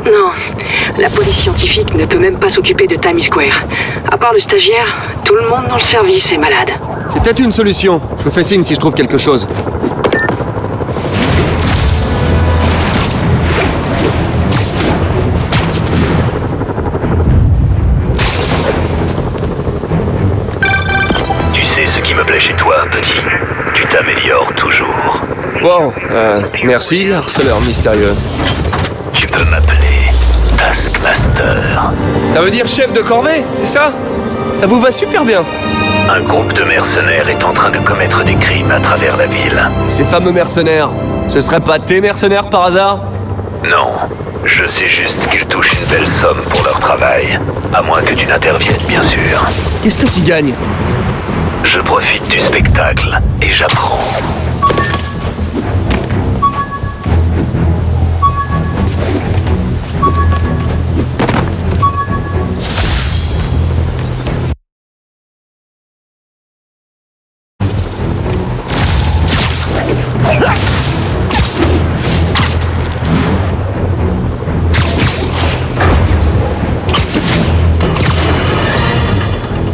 Non, la police scientifique ne peut même pas s'occuper de Times Square. À part le stagiaire, tout le monde dans le service est malade. C'est peut-être une solution. Je vous fais signe si je trouve quelque chose. Tu sais ce qui me plaît chez toi, petit. Tu t'améliores toujours. Wow, merci, harceleur mystérieux. Tu peux m'appeler Taskmaster. Ça veut dire chef de corvée, c'est ça? Ça vous va super bien. Un groupe de mercenaires est en train de commettre des crimes à travers la ville. Ces fameux mercenaires, ce seraient pas tes mercenaires par hasard? Non, je sais juste qu'ils touchent une belle somme pour leur travail. À moins que tu n'interviennes, bien sûr. Qu'est-ce que tu gagnes? Je profite du spectacle et j'apprends.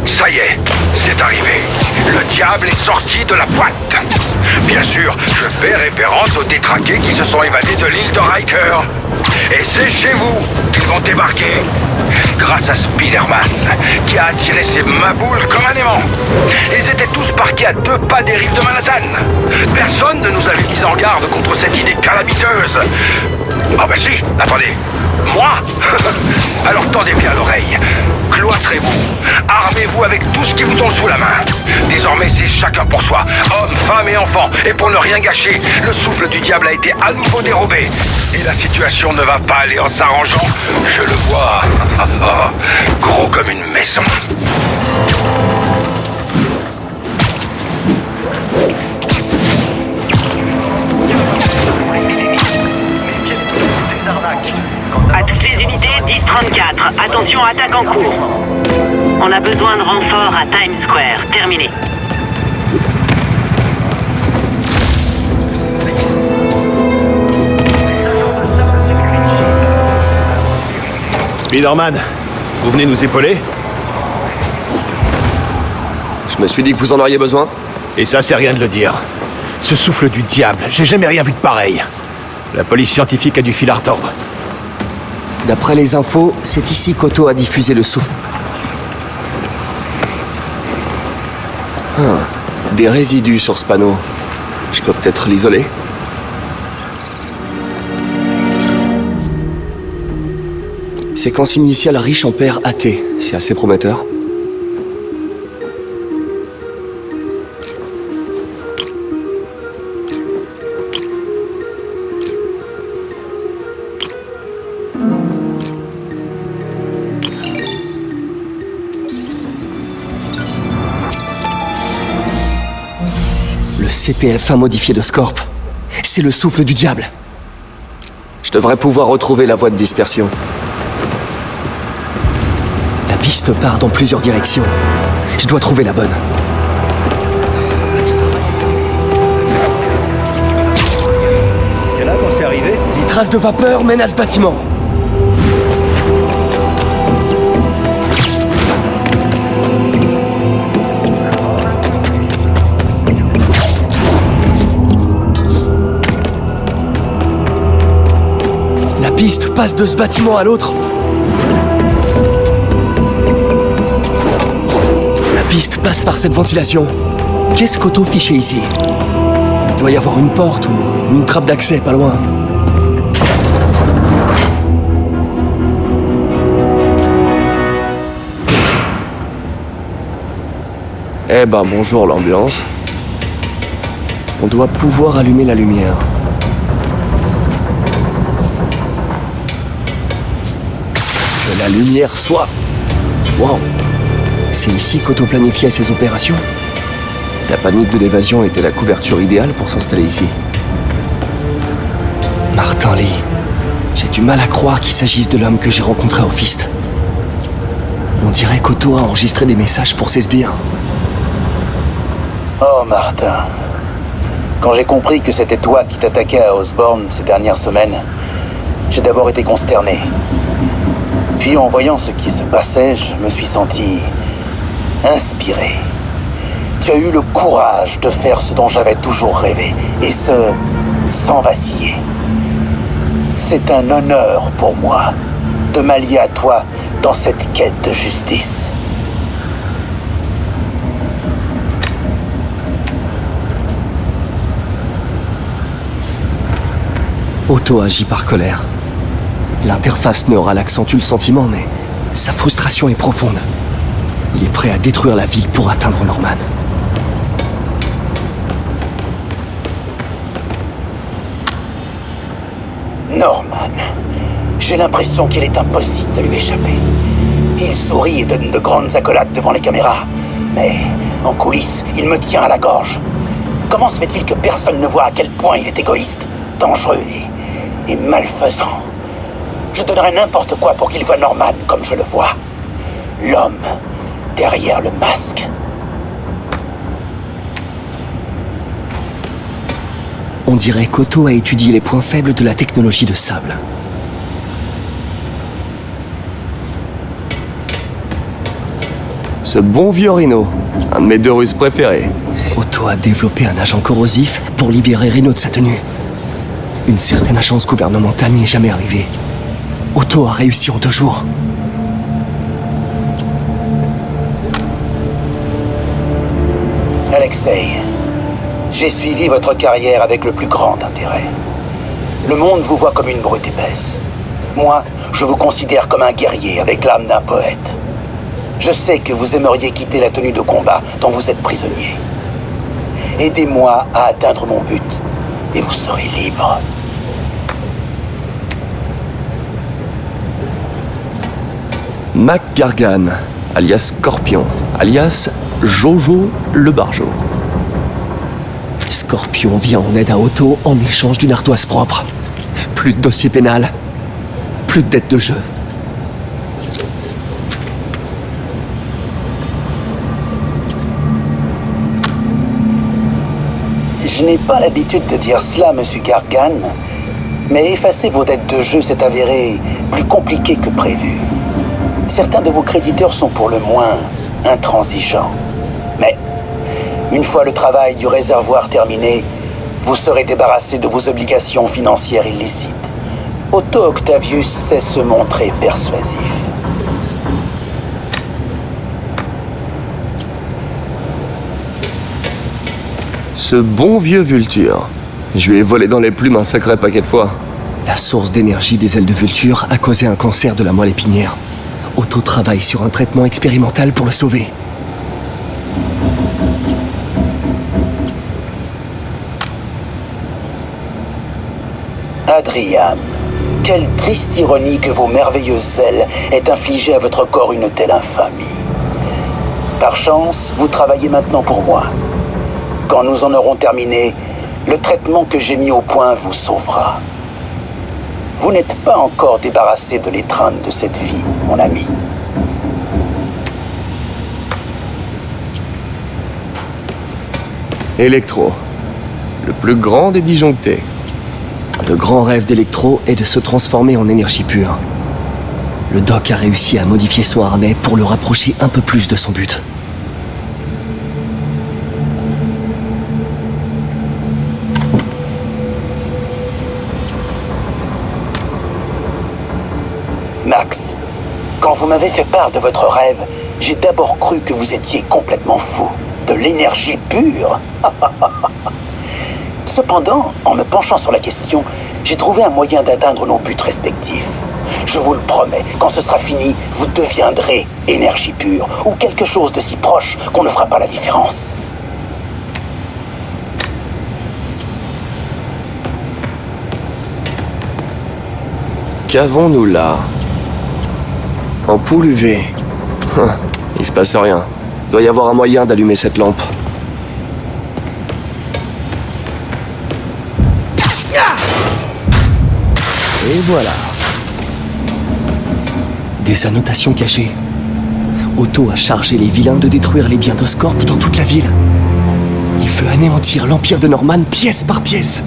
Ça y est, c'est arrivé. Le diable est sorti de la boîte. Bien sûr, je fais référence aux détraqués qui se sont évadés de l'île de Riker. Et c'est chez vous qu'ils vont débarquer. Grâce à Spider-Man, qui a attiré ses maboules comme un aimant. Ils étaient tous parqués à 2 pas des rives de Manhattan. Personne ne nous avait mis en garde contre cette idée calamiteuse. Ah bah si, attendez. Moi? Alors tendez bien l'oreille. Cloîtrez-vous. Armez-vous avec tout ce qui vous tombe sous la main. Désormais, c'est chacun pour soi. Hommes, femmes et enfants. Et pour ne rien gâcher, le souffle du diable a été à nouveau dérobé. Et la situation ne va pas aller en s'arrangeant. Je le vois. Gros comme une maison. À toutes les unités, 10-34. Attention, attaque en cours. On a besoin de renfort à Times Square. Terminé. Spider-Man, vous venez nous épauler? Je me suis dit que vous en auriez besoin. Et ça, c'est rien de le dire. Ce souffle du diable, j'ai jamais rien vu de pareil. La police scientifique a du fil à retordre. D'après les infos, c'est ici qu'Otto a diffusé le souffle. Des résidus sur ce panneau. Je peux peut-être l'isoler? Séquence initiale riche en paires AT. C'est assez prometteur. CPF1 modifié de Scorp. C'est le souffle du diable. Je devrais pouvoir retrouver la voie de dispersion. La piste part dans plusieurs directions. Je dois trouver la bonne. Et là, quand c'est arrivé? Les traces de vapeur mènent à ce bâtiment. La piste passe de ce bâtiment à l'autre. La piste passe par cette ventilation. Qu'est-ce qu'Otto fichait ici? Il doit y avoir une porte ou une trappe d'accès pas loin. Eh ben bonjour l'ambiance. On doit pouvoir allumer la lumière. Que la lumière soit... Wow. C'est ici qu'Otto planifiait ses opérations. La panique de l'évasion était la couverture idéale pour s'installer ici. Martin. Putain, Lee. J'ai du mal à croire qu'il s'agisse de l'homme que j'ai rencontré au Fist. On dirait qu'Otto a enregistré des messages pour ses sbires. Oh, Martin. Quand j'ai compris que c'était toi qui t'attaquais à Osborn ces dernières semaines, j'ai d'abord été consterné. Puis en voyant ce qui se passait, je me suis senti inspiré. Tu as eu le courage de faire ce dont j'avais toujours rêvé, et ce, sans vaciller. C'est un honneur pour moi de m'allier à toi dans cette quête de justice. Otto agit par colère. L'interface neurale accentue le sentiment, mais sa frustration est profonde. Il est prêt à détruire la ville pour atteindre Norman. Norman. J'ai l'impression qu'il est impossible de lui échapper. Il sourit et donne de grandes accolades devant les caméras. Mais, en coulisses, il me tient à la gorge. Comment se fait-il que personne ne voit à quel point il est égoïste, dangereux et malfaisant? Je donnerais n'importe quoi pour qu'il voie Norman comme je le vois. L'homme derrière le masque. On dirait qu'Otto a étudié les points faibles de la technologie de sable. Ce bon vieux Rhino, un de mes deux Russes préférés. Otto a développé un agent corrosif pour libérer Rhino de sa tenue. Une certaine agence gouvernementale n'y est jamais arrivée. Otto a réussi en 2 jours. Alexei, j'ai suivi votre carrière avec le plus grand intérêt. Le monde vous voit comme une brute épaisse. Moi, je vous considère comme un guerrier avec l'âme d'un poète. Je sais que vous aimeriez quitter la tenue de combat dont vous êtes prisonnier. Aidez-moi à atteindre mon but, et vous serez libre. Mac Gargan, alias Scorpion, alias Jojo le Barjo. Scorpion vient en aide à Otto en échange d'une ardoise propre. Plus de dossier pénal, plus de dette de jeu. Je n'ai pas l'habitude de dire cela, monsieur Gargan, mais effacer vos dettes de jeu s'est avéré plus compliqué que prévu. Certains de vos créditeurs sont pour le moins intransigeants. Mais, une fois le travail du réservoir terminé, vous serez débarrassé de vos obligations financières illicites. Otto Octavius sait se montrer persuasif. Ce bon vieux Vulture. Je lui ai volé dans les plumes un sacré paquet de fois. La source d'énergie des ailes de Vulture a causé un cancer de la moelle épinière. Otto travaille sur un traitement expérimental pour le sauver. Adrian, quelle triste ironie que vos merveilleuses ailes aient infligé à votre corps une telle infamie. Par chance, vous travaillez maintenant pour moi. Quand nous en aurons terminé, le traitement que j'ai mis au point vous sauvera. Vous n'êtes pas encore débarrassé de l'étreinte de cette vie, mon ami. Electro, le plus grand des disjonctés. Le grand rêve d'Electro est de se transformer en énergie pure. Le Doc a réussi à modifier son harnais pour le rapprocher un peu plus de son but. Max, quand vous m'avez fait part de votre rêve, j'ai d'abord cru que vous étiez complètement fou. De l'énergie pure. Cependant, en me penchant sur la question, j'ai trouvé un moyen d'atteindre nos buts respectifs. Je vous le promets, quand ce sera fini, vous deviendrez énergie pure, ou quelque chose de si proche qu'on ne fera pas la différence. Qu'avons-nous là? Ampoule UV. Il se passe rien. Doit y avoir un moyen d'allumer cette lampe. Et voilà. Des annotations cachées. Otto a chargé les vilains de détruire les biens d'Oscorp dans toute la ville. Il veut anéantir l'Empire de Norman pièce par pièce.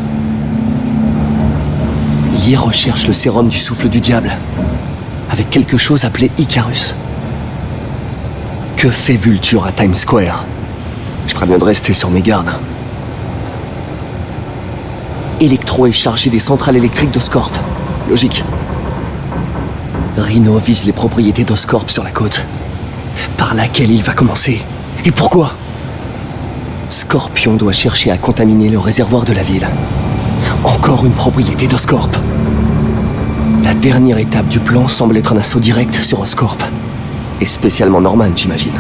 Yi recherche le sérum du souffle du diable, avec quelque chose appelé Icarus. Que fait Vulture à Times Square? Je ferais bien de rester sur mes gardes. Electro est chargé des centrales électriques d'Oscorp. Logique. Rhino vise les propriétés d'Oscorp sur la côte. Par laquelle il va commencer? Et pourquoi? Scorpion doit chercher à contaminer le réservoir de la ville. Encore une propriété d'Oscorp. La dernière étape du plan semble être un assaut direct sur Oscorp. Et spécialement Norman, j'imagine.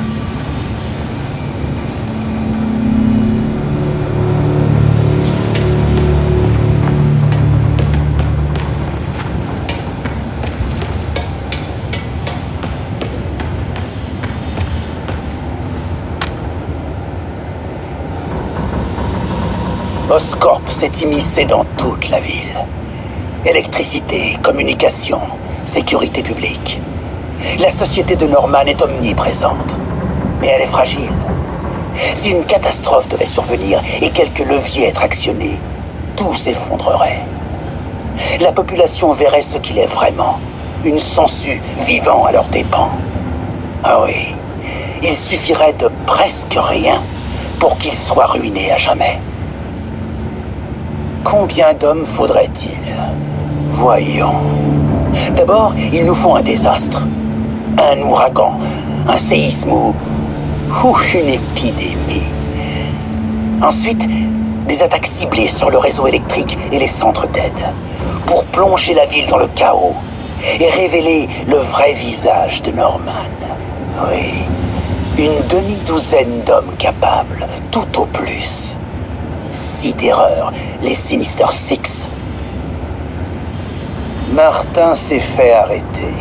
Oscorp s'est immiscé dans toute la ville. Électricité, communication, sécurité publique. La société de Norman est omniprésente. Mais elle est fragile. Si une catastrophe devait survenir et quelques leviers être actionnés, tout s'effondrerait. La population verrait ce qu'il est vraiment. Une sangsue vivant à leurs dépens. Ah oui, il suffirait de presque rien pour qu'il soit ruiné à jamais. Combien d'hommes faudrait-il? Voyons. D'abord, il nous faut un désastre. Un ouragan, un séisme ou une épidémie. Ensuite, des attaques ciblées sur le réseau électrique et les centres d'aide, pour plonger la ville dans le chaos et révéler le vrai visage de Norman. Oui, une demi-douzaine d'hommes capables, tout au plus. Sidéreur, les Sinister Six. Martin s'est fait arrêter.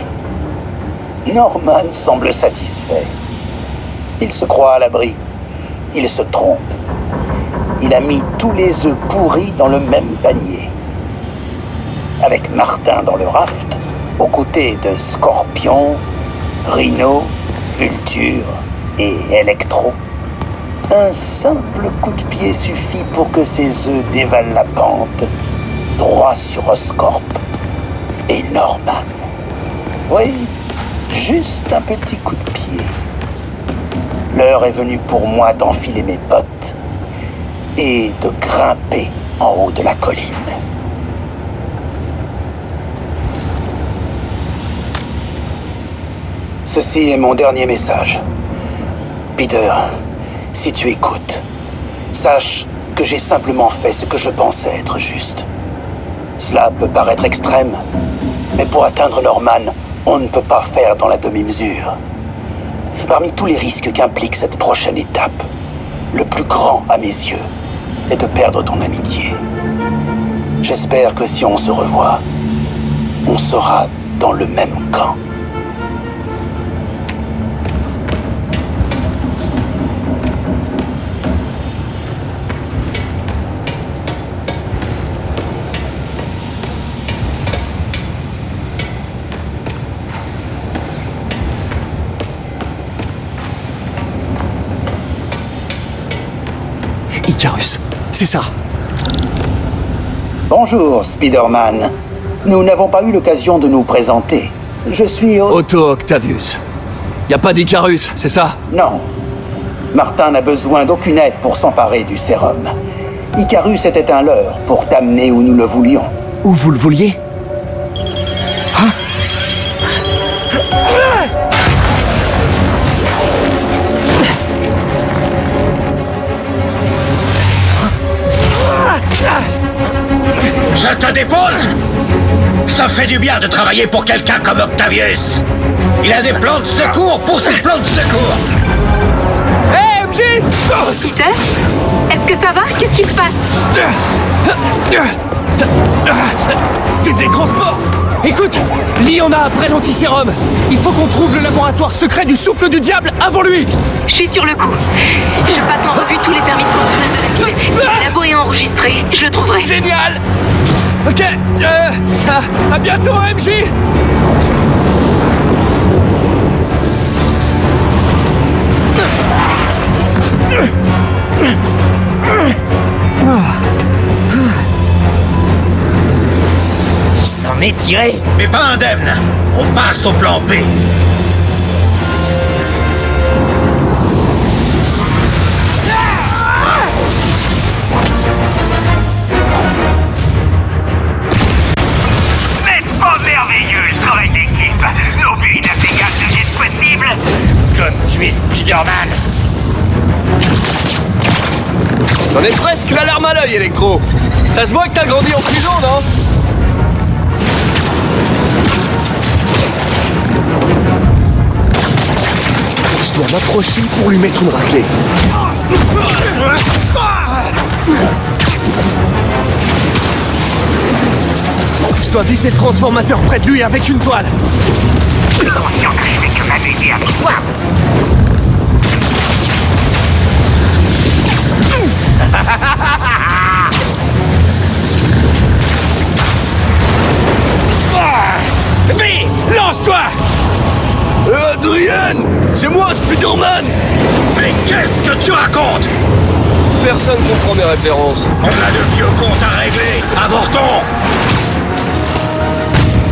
Norman semble satisfait. Il se croit à l'abri. Il se trompe. Il a mis tous les œufs pourris dans le même panier. Avec Martin dans le raft, aux côtés de Scorpion, Rhino, Vulture et Electro, un simple coup de pied suffit pour que ces œufs dévalent la pente, droit sur Oscorp et Norman. Oui, juste un petit coup de pied. L'heure est venue pour moi d'enfiler mes bottes et de grimper en haut de la colline. Ceci est mon dernier message. Peter, si tu écoutes, sache que j'ai simplement fait ce que je pensais être juste. Cela peut paraître extrême, mais pour atteindre Norman, on ne peut pas faire dans la demi-mesure. Parmi tous les risques qu'implique cette prochaine étape, le plus grand à mes yeux est de perdre ton amitié. J'espère que si on se revoit, on sera dans le même camp. Icarus, c'est ça. Bonjour, Spider-Man. Nous n'avons pas eu l'occasion de nous présenter. Je suis Otto Octavius. Y a pas d'Icarus, c'est ça? Non. Martin n'a besoin d'aucune aide pour s'emparer du sérum. Icarus était un leurre pour t'amener où nous le voulions. Où vous le vouliez? Je te dépose? Ça fait du bien de travailler pour quelqu'un comme Octavius. Il a des plans de secours pour ses plans de secours. Hé, MJ! Peter? Est-ce que ça va? Qu'est-ce qui se passe? Vive les transports! Écoute, Lee en a après l'antisérum. Il faut qu'on trouve le laboratoire secret du souffle du diable avant lui. Je suis sur le coup. Je passe en revue tous les permis de construire de la ville. Si le labo est enregistré, je le trouverai. Génial! Ok, à bientôt, MJ. Il s'en est tiré. Mais pas indemne. On passe au plan B. Merveilleux le travail d'équipe. Nos buts inapplicables deviennent possibles. Comme tu es Spider-Man. J'en ai presque la larme à l'œil, Electro. Ça se voit que t'as grandi en prison, non? Je dois m'approcher pour lui mettre une raclée. Je dois viser le transformateur près de lui avec une toile. Conscient que je fais que m'amuser avec toi. Vite, lance-toi! Adrien! C'est moi, Spider-Man! Mais qu'est-ce que tu racontes? Personne comprend mes références. On a de vieux comptes à régler. Avortons.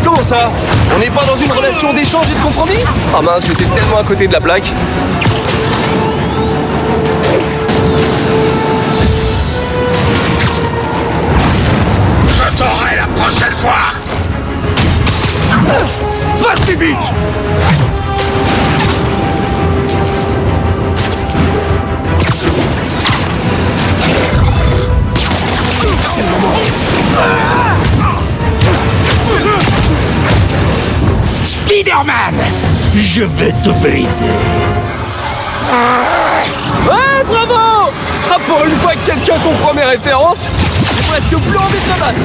Comment ça? On n'est pas dans une relation d'échange et de compromis? Ah mince, j'étais tellement à côté de la plaque. Je t'aurai la prochaine fois. Va si vite! C'est le moment. Spider-Man, je vais te briser. Ouais, bravo! Ah, pour une fois que quelqu'un comprend mes références, j'ai presque plus envie de me battre.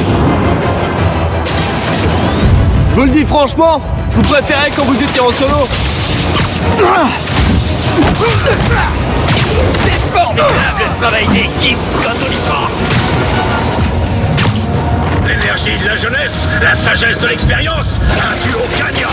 Je vous le dis franchement, je vous préférais quand vous étiez en solo. C'est formidable le travail d'équipe quand on y pense. L'énergie de la jeunesse, la sagesse de l'expérience, un duo gagnant.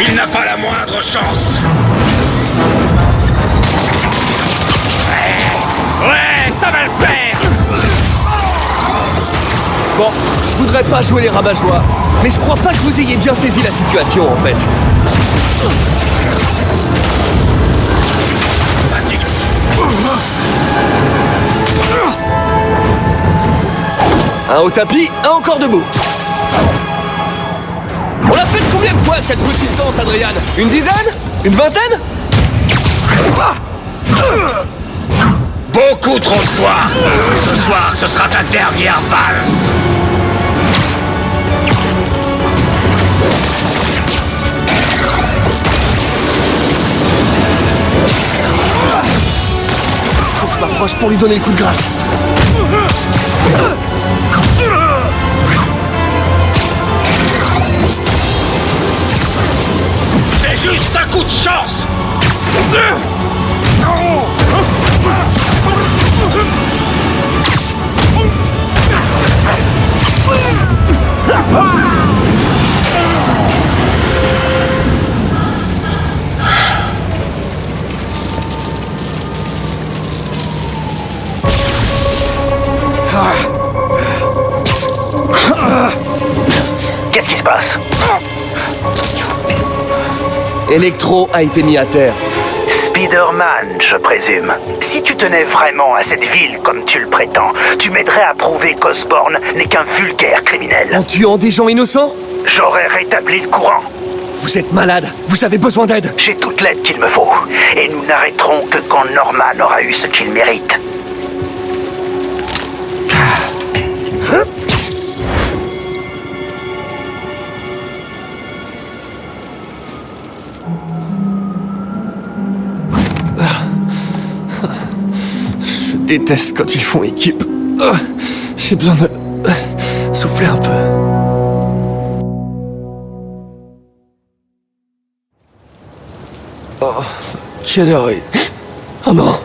Il n'a pas la moindre chance. Ouais, ça va le faire. Bon, je voudrais pas jouer les rabat-joie, mais je crois pas que vous ayez bien saisi la situation en fait. Un au tapis, un encore debout. On l'a fait combien de fois cette petite danse, Adrien? Une dizaine? Une vingtaine? Beaucoup trop de fois. Ce soir, ce sera ta dernière valse. Faut que je m'approche pour lui donner le coup de grâce. C'est juste un coup de chance. Qu'est-ce qui se passe? Electro a été mis à terre. Spider-Man, je présume. Si tu tenais vraiment à cette ville comme tu le prétends, tu m'aiderais à prouver qu'Osborn n'est qu'un vulgaire criminel. En tuant des gens innocents? J'aurais rétabli le courant. Vous êtes malade, vous avez besoin d'aide. J'ai toute l'aide qu'il me faut. Et nous n'arrêterons que quand Norman aura eu ce qu'il mérite. Je déteste quand ils font équipe. J'ai besoin de souffler un peu. Oh, quelle heure est... Oh non!